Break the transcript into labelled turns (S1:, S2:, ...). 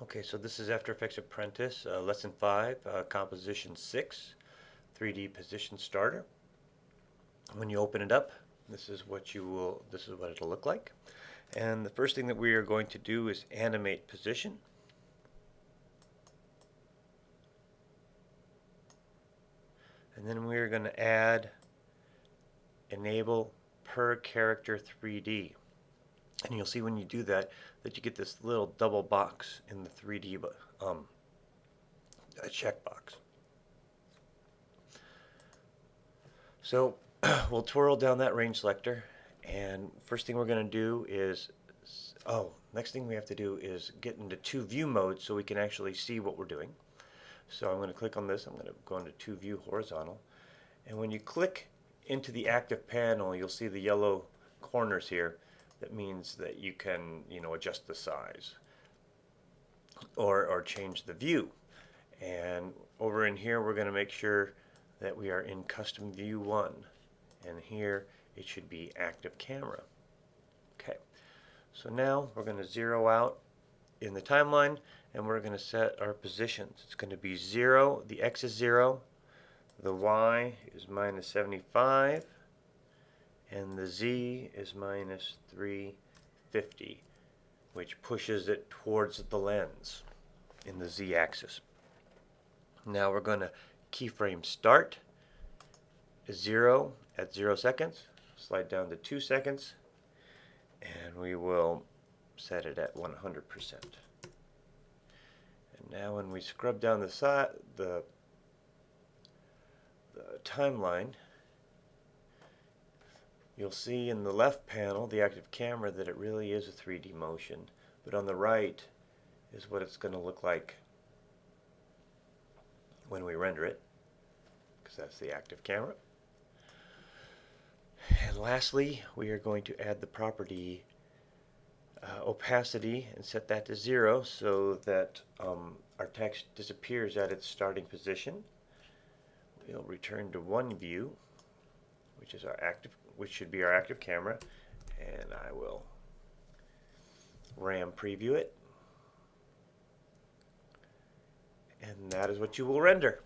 S1: Okay, so this is After Effects Apprentice, Lesson 5, Composition 6, 3D Position Starter. When you open it up, this is what it'll look like. And the first thing that we are going to do is animate position. And then we are going to add Enable Per Character 3D. And you'll see when you do that you get this little double box in the 3D checkbox. So we'll twirl down that range selector, and first thing we're going to do is, next thing we have to do is get into 2 view mode so we can actually see what we're doing. So I'm going to click on this. I'm going to go into 2 view horizontal, and when you click into the active panel, you'll see the yellow corners here. That means that you can, adjust the size or change the view. And over in here, we're going to make sure that we are in Custom View 1. And here, it should be Active Camera. Okay, so now we're going to zero out in the timeline, and we're going to set our positions. It's going to be 0, the X is 0, the Y is minus 75, and the Z is minus 350, which pushes it towards the lens in the Z axis. Now we're going to keyframe start 0 at 0 seconds, slide down to 2 seconds, and we will set it at 100%. And now when we scrub down the timeline, you'll see in the left panel, the active camera, that it really is a 3D motion. But on the right is what it's going to look like when we render it, because that's the active camera. And lastly, we are going to add the property opacity and set that to 0 so that our text disappears at its starting position. We'll return to 1 view, which should be our active camera, and I will RAM preview it, and that is what you will render.